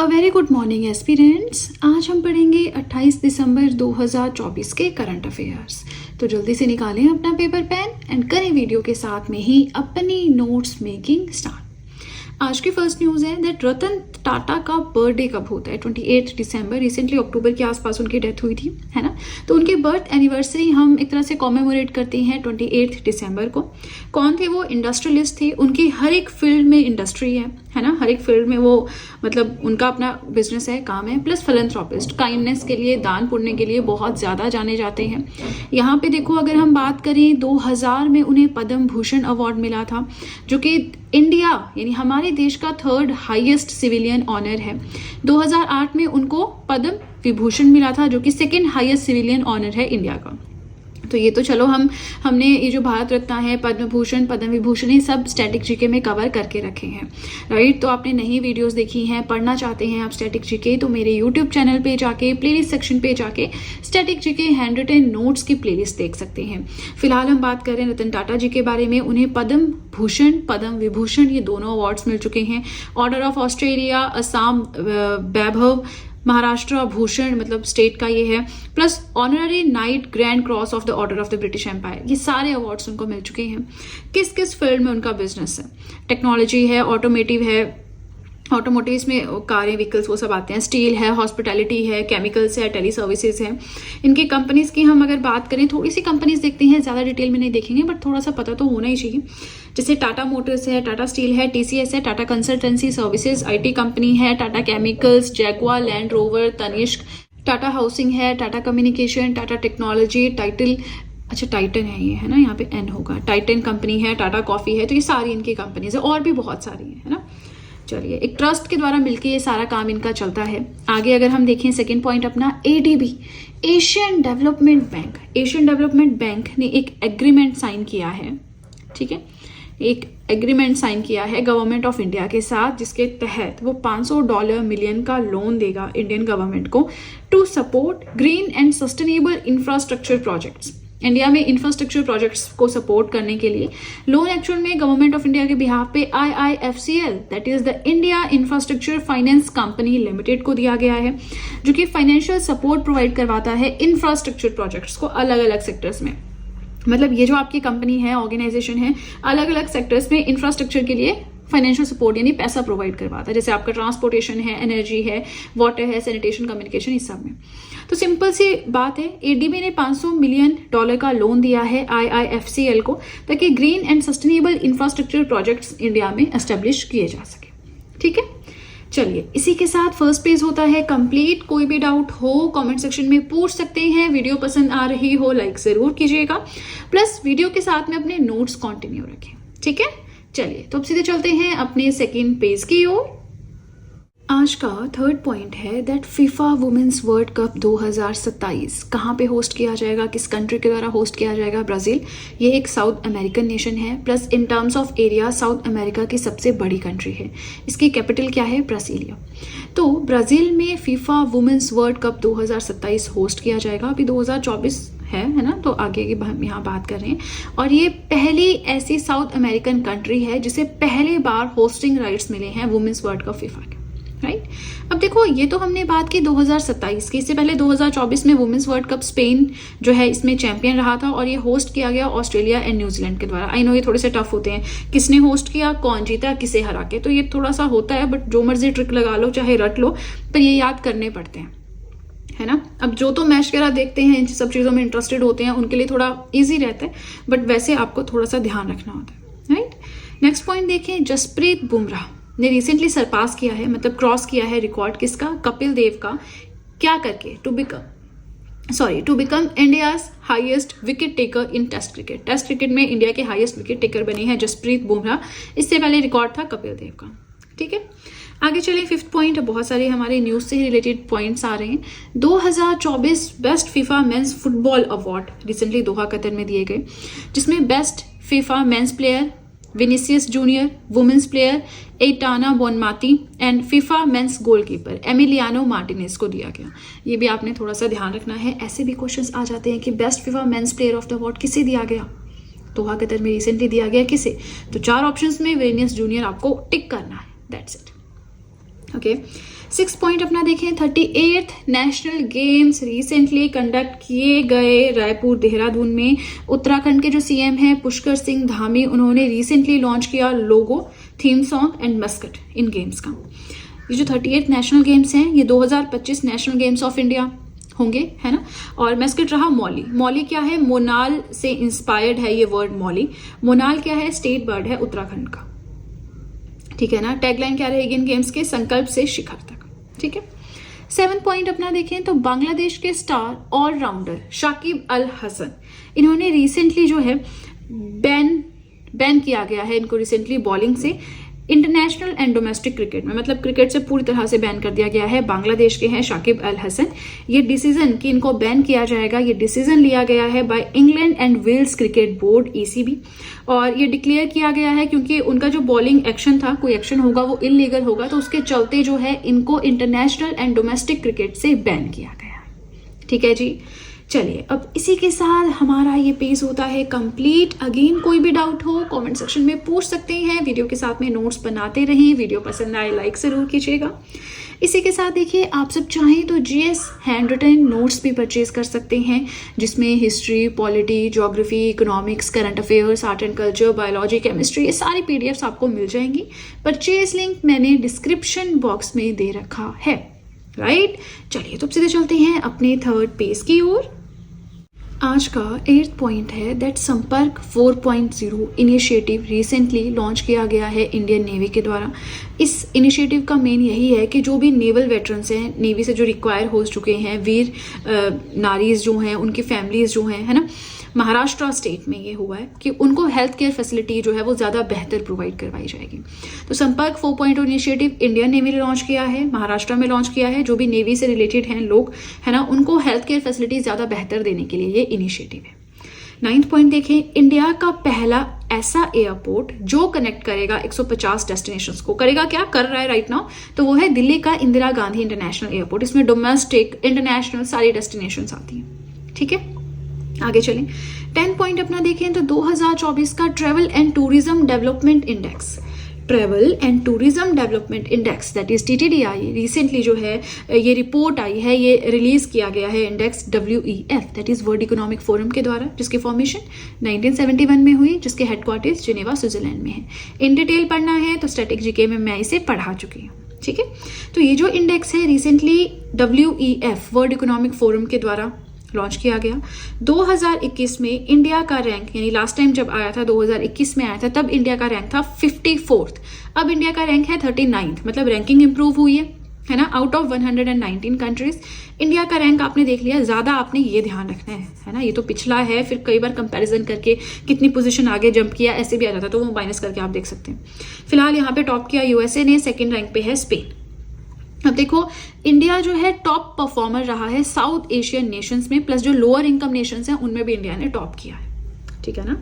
अ very good morning aspirants. आज हम पढ़ेंगे 28 दिसंबर 2024 के करंट अफेयर्स। तो जल्दी से निकालें अपना पेपर पेन एंड करें वीडियो के साथ में ही अपनी नोट्स मेकिंग स्टार्ट। आज की फर्स्ट न्यूज़ है दैट रतन टाटा का बर्थडे कब होता है? 28 दिसंबर। रिसेंटली अक्टूबर के आसपास उनकी डेथ हुई थी, है ना। तो उनकी बर्थ एनिवर्सरी हम एक तरह से कॉमेमोरेट करते हैं 28 दिसंबर को। कौन थे वो? इंडस्ट्रियलिस्ट थे। उनकी हर एक फील्ड में इंडस्ट्री है ना। हर एक फील्ड में वो मतलब उनका अपना बिजनेस है, काम है। प्लस फिलैंथ्रोपिस्ट, काइंडनेस के लिए, दान पुण्य के लिए बहुत ज़्यादा जाने जाते हैं। यहाँ पे देखो, अगर हम बात करें 2000 में उन्हें पद्म भूषण अवार्ड मिला था, जो कि इंडिया यानी हमारे देश का 3rd हाईएस्ट सिविलियन ऑनर है। 2008 में उनको पद्म विभूषण मिला था, जो कि 2nd हाईएस्ट सिविलियन ऑनर है इंडिया का। तो ये तो चलो हमने ये जो भारत रत्न है, पद्म भूषण, पद्म विभूषण, ये सब स्टैटिक जीके में कवर करके रखे हैं, राइट। तो आपने नई वीडियोस देखी हैं, पढ़ना चाहते हैं आप स्टैटिक जीके, तो मेरे यूट्यूब चैनल पे जाके प्लेलिस्ट सेक्शन पे जाके static GK handwritten notes की प्लेलिस्ट देख सकते हैं। फिलहाल हम बात करें रतन टाटा जी के बारे में। उन्हें पद्म भूषण, पद्म विभूषण, ये दोनों अवार्ड्स मिल चुके हैं। Order of Australia, Assam Vaibhav, Maharashtra Bhushan मतलब स्टेट का ये है, plus honorary Knight Grand Cross of the Order of the British Empire. ये सारे अवार्ड्स उनको मिल चुके हैं। किस किस फील्ड में उनका बिजनेस है? टेक्नोलॉजी है, ऑटोमेटिव है, ऑटोमोटिव्स में कारें, व्हीकल्स वो सब आते हैं, स्टील है, हॉस्पिटैलिटी है, केमिकल्स है, टेली सर्विसेज है। इनकी कंपनीज की हम अगर बात करें, थोड़ी सी कंपनीज देखते हैं, ज़्यादा डिटेल में नहीं देखेंगे, बट थोड़ा सा पता तो होना ही चाहिए। जैसे टाटा मोटर्स है, टाटा स्टील है, टीसीएस है, Tata Consultancy Services, IT company है, Tata Chemicals, Jaguar Land Rover, Tanishq, Tata Housing है, Tata Communication, Tata Technology, Titan है ये, है ना, यहाँ पे एन होगा, टाइटन कंपनी है, टाटा कॉफी है। तो ये सारी इनकी कंपनीज है, और भी बहुत सारी है ना। चलिए, एक ट्रस्ट के द्वारा मिलकर ये सारा काम इनका चलता है। आगे अगर हम देखें सेकंड पॉइंट अपना, ADB, Asian development bank. Asian development bank ने एक एग्रीमेंट साइन किया है, ठीक है, एक एग्रीमेंट साइन किया है गवर्नमेंट ऑफ इंडिया के साथ, जिसके तहत वो $500 मिलियन का लोन देगा इंडियन गवर्नमेंट को to support green and sustainable infrastructure projects. India में इंफ्रास्ट्रक्चर प्रोजेक्ट्स को सपोर्ट करने के लिए लोन एक्चुअल में गवर्नमेंट ऑफ इंडिया के बिहाफ पे IIFCL, that is the India Infrastructure Finance Company Limited को दिया गया है, जो कि फाइनेंशियल सपोर्ट प्रोवाइड करवाता है इंफ्रास्ट्रक्चर प्रोजेक्ट्स को अलग अलग सेक्टर्स में। मतलब ये जो आपकी कंपनी है, ऑर्गेनाइजेशन है, अलग अलग सेक्टर्स में इंफ्रास्ट्रक्चर के लिए फाइनेंशियल सपोर्ट यानी पैसा प्रोवाइड करवाता है। जैसे आपका ट्रांसपोर्टेशन है, एनर्जी है, वाटर है, सैनिटेशन, कम्युनिकेशन, इस सब में। तो सिंपल सी बात है, एडीबी ने $500 मिलियन का लोन दिया है IIFCL को, ताकि green and sustainable infrastructure projects India में एस्टेब्लिश किए जा सके, ठीक है। चलिए, इसी के साथ फर्स्ट पेज होता है कंप्लीट। कोई भी डाउट हो कमेंट सेक्शन में पूछ सकते हैं। वीडियो पसंद आ रही हो लाइक जरूर कीजिएगा, प्लस वीडियो के साथ में अपने नोट्स कंटिन्यू रखें, ठीक है। चलिए, तो अब सीधे चलते हैं अपने सेकंड पेज की ओर। आज का थर्ड पॉइंट है that FIFA women's world cup 2027 कहाँ पे होस्ट किया जाएगा, किस कंट्री के द्वारा होस्ट किया जाएगा? ब्राज़ील। ये एक साउथ अमेरिकन नेशन है, plus in terms of area south America की सबसे बड़ी कंट्री है। इसकी कैपिटल क्या है? ब्राज़ीलिया। तो ब्राज़ील में FIFA women's world cup 2027 host किया जाएगा। अभी 2024 है ना, तो आगे की हम यहाँ बात कर रहे हैं। और ये पहली ऐसी साउथ अमेरिकन कंट्री है जिसे पहली बार होस्टिंग राइट्स मिले हैं वुमेन्स वर्ल्ड कप फीफा के, राइट। अब देखो, ये तो हमने बात की 2027 की। इससे पहले 2024 में वुमेन्स वर्ल्ड कप स्पेन जो है इसमें चैंपियन रहा था, और ये होस्ट किया गया ऑस्ट्रेलिया एंड न्यूजीलैंड के द्वारा। आई नो ये थोड़े से टफ होते हैं, किसने होस्ट किया, कौन जीता, किसे हरा के, तो ये थोड़ा सा होता है, बट जो मर्जी ट्रिक लगा लो, चाहे रट लो, पर ये याद करने पड़ते हैं, है ना। अब जो तो मैच वगैरह देखते हैं, इन सब चीज़ों में इंटरेस्टेड होते हैं, उनके लिए थोड़ा इजी रहता है, बट वैसे आपको थोड़ा सा ध्यान रखना होता है, राइट। नेक्स्ट पॉइंट देखें, जसप्रीत बुमराह ने रिसेंटली सरपास किया है, मतलब क्रॉस किया है रिकॉर्ड किसका? कपिल देव का। क्या करके? To become India's highest wicket taker in test cricket. Test cricket में इंडिया के हाईएस्ट विकेट टेकर बने हैं जसप्रीत बुमराह। इससे पहले रिकॉर्ड था कपिल देव का, ठीक है। आगे चलिए, फिफ्थ पॉइंट। बहुत सारे हमारे न्यूज से ही रिलेटेड पॉइंट्स आ रहे हैं। 2024 best FIFA men's football award recently Doha Qatar में दिए गए, जिसमें best FIFA men's player Vinicius Junior, women's player Aitana Bonmati and FIFA men's goalkeeper Emiliano Martinez को दिया गया। ये भी आपने थोड़ा सा ध्यान रखना है। ऐसे भी क्वेश्चंस आ जाते हैं कि best FIFA men's player of the award किसे दिया गया, दोहा कतर में रिसेंटली दिया गया किसे? तो 4 ऑप्शंस में विनीसियस जूनियर आपको टिक करना है, दैट्स इट। ओके, 6 पॉइंट अपना देखें, 38th national games recently conduct किए गए रायपुर देहरादून में। उत्तराखंड के जो सीएम हैं पुष्कर सिंह धामी, उन्होंने रिसेंटली लॉन्च किया logo, theme song and mascot इन गेम्स का। ये जो 38th नेशनल गेम्स हैं ये 2025 नेशनल गेम्स ऑफ इंडिया होंगे, है ना। और मस्कट रहा मौली। मौली क्या है? मोनाल से इंस्पायर्ड है ये वर्ड मौली। मोनाल क्या है? स्टेट बर्ड है उत्तराखंड का, ठीक है ना। टैगलाइन क्या रहेगी इन गेम्स के? संकल्प से शिखर तक, ठीक है। 7 पॉइंट अपना देखें तो बांग्लादेश के स्टार ऑलराउंडर शाकिब अल हसन, इन्होंने रिसेंटली जो है बैन किया गया है इनको रिसेंटली बॉलिंग से इंटरनेशनल एंड डोमेस्टिक क्रिकेट में, मतलब क्रिकेट से पूरी तरह से बैन कर दिया गया है। बांग्लादेश के हैं शाकिब अल हसन। ये डिसीजन कि इनको बैन किया जाएगा, ये डिसीजन लिया गया है by England and Wales cricket board ECB, और ये डिक्लेयर किया गया है क्योंकि उनका जो बॉलिंग एक्शन था, कोई एक्शन होगा वो इलीगल होगा, तो उसके चलते जो है इनको इंटरनेशनल एंड डोमेस्टिक क्रिकेट से बैन किया गया, ठीक है जी। चलिए अब इसी के साथ हमारा ये पेज होता है कंप्लीट। अगेन कोई भी डाउट हो कमेंट सेक्शन में पूछ सकते हैं। वीडियो के साथ में नोट्स बनाते रहें। वीडियो पसंद आए लाइक जरूर कीजिएगा। इसी के साथ देखिए आप सब चाहें तो GS हैंड रिटन नोट्स भी परचेज कर सकते हैं, जिसमें history, polity, geography, economics, current affairs, art and culture, biology, chemistry, ये सारी PDFs आपको मिल जाएंगी। परचेज लिंक मैंने डिस्क्रिप्शन बॉक्स में दे रखा है, राइट। चलिए तो अब सीधे चलते हैं अपने 3rd पेज की ओर। आज का 8th पॉइंट है दैट संपर्क 4.0 इनिशिएटिव रिसेंटली लॉन्च किया गया है इंडियन नेवी के द्वारा। इस इनिशिएटिव का मेन यही है कि जो भी नेवल वेटरन्स हैं, नेवी से जो रिक्वायर हो चुके हैं, वीर नारीज जो हैं, उनकी फैमिलीज जो हैं, है ना, महाराष्ट्र स्टेट में ये हुआ है कि उनको हेल्थ केयर फैसिलिटी जो है वो ज़्यादा बेहतर प्रोवाइड करवाई जाएगी। तो संपर्क 4.0 इनिशिएटिव इंडियन नेवी ने लॉन्च किया है, महाराष्ट्र में लॉन्च किया है। जो भी नेवी से रिलेटेड हैं लोग, है ना, उनको हेल्थ केयर फैसिलिटी ज़्यादा बेहतर देने के लिए ये इनिशिएटिव है। 9th पॉइंट देखें, इंडिया का पहला ऐसा एयरपोर्ट जो कनेक्ट करेगा 150 डेस्टिनेशंस को। करेगा क्या? कर रहा है राइट नाउ, तो वो है दिल्ली का इंदिरा गांधी इंटरनेशनल एयरपोर्ट। इसमें डोमेस्टिक, इंटरनेशनल सारी डेस्टिनेशंस आती हैं, ठीक है। आगे चलें, 10 पॉइंट अपना देखें तो 2024 का travel and tourism development index, travel and tourism development index that is TTDI, recently जो है ये रिपोर्ट आई है, ये रिलीज किया गया है index WEF that is world economic forum के द्वारा, जिसकी फॉर्मेशन 1971 में हुई, जिसके हेडक्वार्टर्स जिनेवा स्विट्जरलैंड में है। इन डिटेल पढ़ना है तो स्टैटिक GK में मैं इसे पढ़ा चुकी हूँ, ठीक है। तो ये जो इंडेक्स है recently WEF world economic forum के द्वारा लॉन्च किया गया। 2021 में इंडिया का रैंक, यानी लास्ट टाइम जब आया था 2021 में आया था, तब इंडिया का रैंक था 54th। अब इंडिया का रैंक है 39th, मतलब रैंकिंग इंप्रूव हुई है ना। आउट ऑफ 119 कंट्रीज इंडिया का रैंक आपने देख लिया। ज़्यादा आपने ये ध्यान रखना है ना, ये तो पिछला है, फिर कई बार कंपैरिजन करके कितनी पोजीशन आगे जंप किया ऐसे भी आ जाता, तो वो माइनस करके आप देख सकते हैं। फिलहाल यहाँ पे टॉप किया USA ने, सेकेंड रैंक पे है स्पेन। अब देखो इंडिया जो है टॉप परफॉर्मर रहा है साउथ एशियन नेशंस में, प्लस जो लोअर इनकम नेशंस हैं उनमें भी इंडिया ने टॉप किया है, ठीक है ना।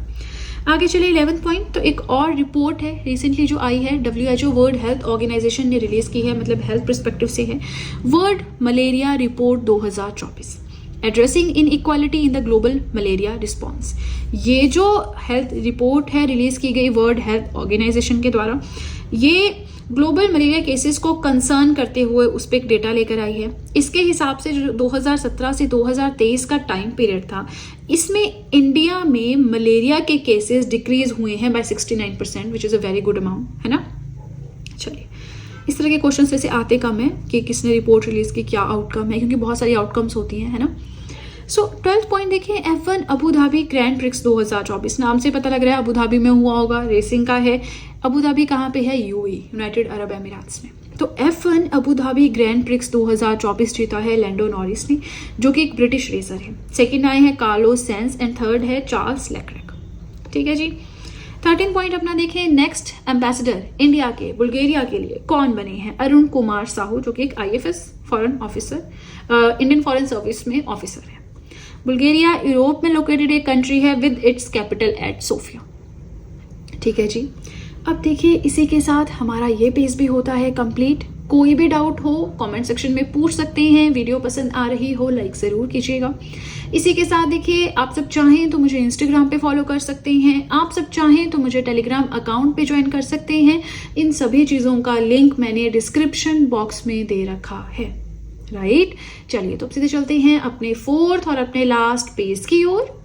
आगे चलिए 11th पॉइंट, तो एक और रिपोर्ट है रिसेंटली जो आई है, WHO वर्ल्ड हेल्थ ऑर्गेनाइजेशन ने रिलीज की है, मतलब हेल्थ पर्सपेक्टिव से है, world malaria report 2024 addressing inequality in the global malaria response. ये जो हेल्थ रिपोर्ट है रिलीज की गई वर्ल्ड हेल्थ ऑर्गेनाइजेशन के द्वारा, ये ग्लोबल मलेरिया केसेस को कंसर्न करते हुए उस पर एक डेटा लेकर आई है। इसके हिसाब से जो 2017 से 2023 का टाइम पीरियड था, इसमें इंडिया में मलेरिया के केसेस डिक्रीज हुए हैं by 69%, which is a very good amount, है ना। चलिए, इस तरह के क्वेश्चन वैसे आते कम है कि किसने रिपोर्ट रिलीज की, क्या आउटकम है, क्योंकि बहुत सारी आउटकम्स होती हैं, है ना। सो 12th पॉइंट देखिए, F1 Abu Dhabi grand prix 2024, नाम से पता लग रहा है अबू धाबी में हुआ होगा, रेसिंग का है। अबू धाबी कहाँ पे है? UAE, यूनाइटेड अरब एमिरेट्स में। तो F1 Abu Dhabi grand prix 2024 जीता है लैंडो नॉरिस ने, जो कि एक ब्रिटिश रेसर है। सेकंड आए हैं कार्लोस सेंस एंड थर्ड है चार्ल्स लेक्लेक, ठीक है जी। 13 पॉइंट अपना देखें, नेक्स्ट एम्बेसडर इंडिया के बुल्गारिया के लिए कौन बने हैं? अरुण कुमार साहू, जो कि एक IFS foreign officer, Indian foreign service में ऑफिसर है। बुल्गारिया यूरोप में लोकेटेड एक कंट्री है with its capital at Sofia, ठीक है जी। अब देखिए इसी के साथ हमारा ये पेज भी होता है कंप्लीट। कोई भी डाउट हो कमेंट सेक्शन में पूछ सकते हैं। वीडियो पसंद आ रही हो लाइक ज़रूर कीजिएगा। इसी के साथ देखिए, आप सब चाहें तो मुझे इंस्टाग्राम पे फॉलो कर सकते हैं, आप सब चाहें तो मुझे टेलीग्राम अकाउंट पे ज्वाइन कर सकते हैं। इन सभी चीज़ों का लिंक मैंने डिस्क्रिप्शन बॉक्स में दे रखा है, राइट। चलिए तो अब सीधे चलते हैं अपने 4th और अपने लास्ट पेज की ओर।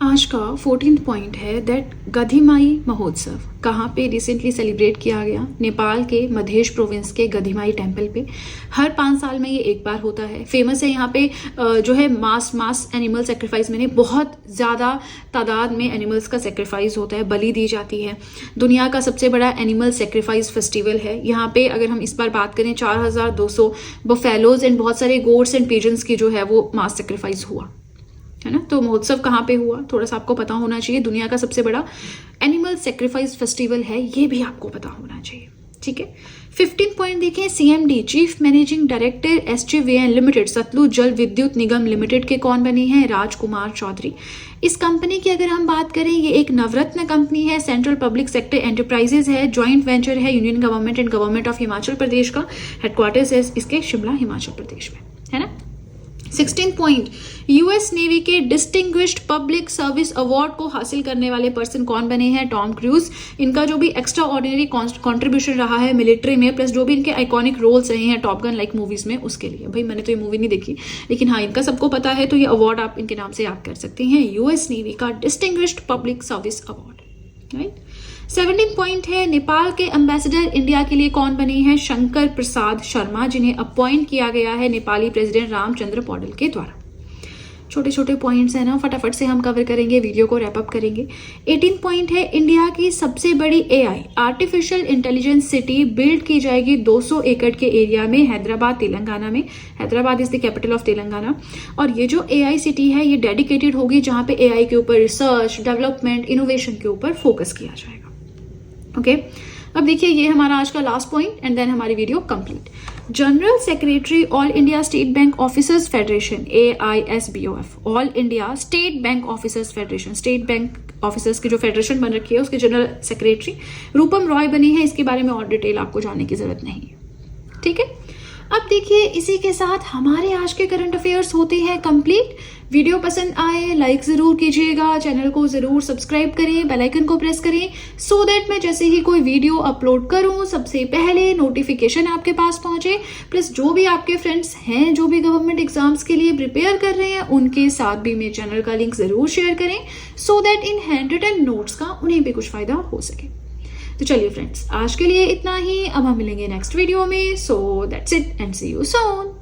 आज का 14th पॉइंट है दैट गधिमाई महोत्सव कहाँ पे रिसेंटली सेलिब्रेट किया गया? नेपाल के मधेश प्रोविंस के गधिमाई टेम्पल पे। हर 5 साल में ये एक बार होता है। फेमस है यहाँ पे जो है मास एनिमल सेक्रीफाइस, मैंने बहुत ज़्यादा तादाद में एनिमल्स का सेक्रीफाइस होता है, बलि दी जाती है। दुनिया का सबसे बड़ा एनिमल सेक्रीफाइस फेस्टिवल है। यहाँ पे अगर हम इस बार बात करें 4200 बफेलोज एंड बहुत सारे गोट्स एंड पिजन्स की जो है वो मास सेक्रीफाइस हुआ है ना। तो महोत्सव कहाँ पे हुआ थोड़ा सा आपको पता होना चाहिए। दुनिया का सबसे बड़ा एनिमल सेक्रीफाइस फेस्टिवल है, ये भी आपको पता होना चाहिए, ठीक है। 15 पॉइंट देखें, CMD chief managing director SJVN limited Satluj Jal Vidyut निगम लिमिटेड के कौन बने हैं? राजकुमार चौधरी। इस कंपनी की अगर हम बात करें, ये एक नवरत्न कंपनी है, सेंट्रल पब्लिक सेक्टर एंटरप्राइजेज है, ज्वाइंट वेंचर है union government and government of Himachal Pradesh का। हेडक्वार्टर्स है इसके शिमला हिमाचल प्रदेश में, है ना। 16 पॉइंट, यूएस नेवी के डिस्टिंग्विश्ड पब्लिक सर्विस अवार्ड को हासिल करने वाले पर्सन कौन बने हैं? Tom cruise. इनका जो भी एक्स्ट्रा ऑर्डिनरी कॉन्ट्रीब्यूशन रहा है मिलिट्री में, प्लस जो भी इनके आइकॉनिक रोल्स रहे हैं टॉप गन लाइक मूवीज में, उसके लिए। भाई मैंने तो ये मूवी नहीं देखी, लेकिन हाँ इनका सबको पता है, तो ये अवार्ड आप इनके नाम से याद कर सकते हैं, यूएस नेवी का distinguished public service award, right. 17 point है, नेपाल के एम्बेसडर इंडिया के लिए कौन बने हैं? शंकर प्रसाद शर्मा, जिन्हें अपॉइंट किया गया है नेपाली प्रेसिडेंट रामचंद्र पौडेल के द्वारा। छोटे छोटे पॉइंट्स हैं ना, फटाफट से हम कवर करेंगे, वीडियो को रैप अप करेंगे। 18 पॉइंट है, इंडिया की सबसे बड़ी AI artificial intelligence city build की जाएगी 200 एकड़ के एरिया में, हैदराबाद तेलंगाना में। Hyderabad is the capital of Telangana. और ये जो AI सिटी है ये डेडिकेटेड होगी जहाँ पे AI के ऊपर रिसर्च, डेवलपमेंट, इनोवेशन के ऊपर फोकस किया जाएगा। ओके अब देखिए, ये हमारा आज का लास्ट पॉइंट एंड देन हमारी video complete. General secretary all India state bank officers federation AISBOF, all India state bank officers federation, state bank officers की जो फेडरेशन बन रखी है उसके जनरल सेक्रेटरी रूपम रॉय बनी है। इसके बारे में और डिटेल आपको जानने की जरूरत नहीं है, ठीक है। अब देखिए, इसी के साथ हमारे आज के करंट अफेयर्स होते हैं कंप्लीट। वीडियो पसंद आए लाइक जरूर कीजिएगा, चैनल को जरूर सब्सक्राइब करें, बेल आइकन को प्रेस करें, सो दैट मैं जैसे ही कोई वीडियो अपलोड करूं सबसे पहले नोटिफिकेशन आपके पास पहुंचे। प्लस जो भी आपके फ्रेंड्स हैं जो भी गवर्नमेंट एग्जाम्स के लिए प्रिपेयर कर रहे हैं, उनके साथ भी मेरे चैनल का लिंक जरूर शेयर करें, so that in handwritten notes का उन्हें भी कुछ फायदा हो सके। तो चलिए फ्रेंड्स, आज के लिए इतना ही। अब हम मिलेंगे नेक्स्ट वीडियो में। So that's it and see you soon.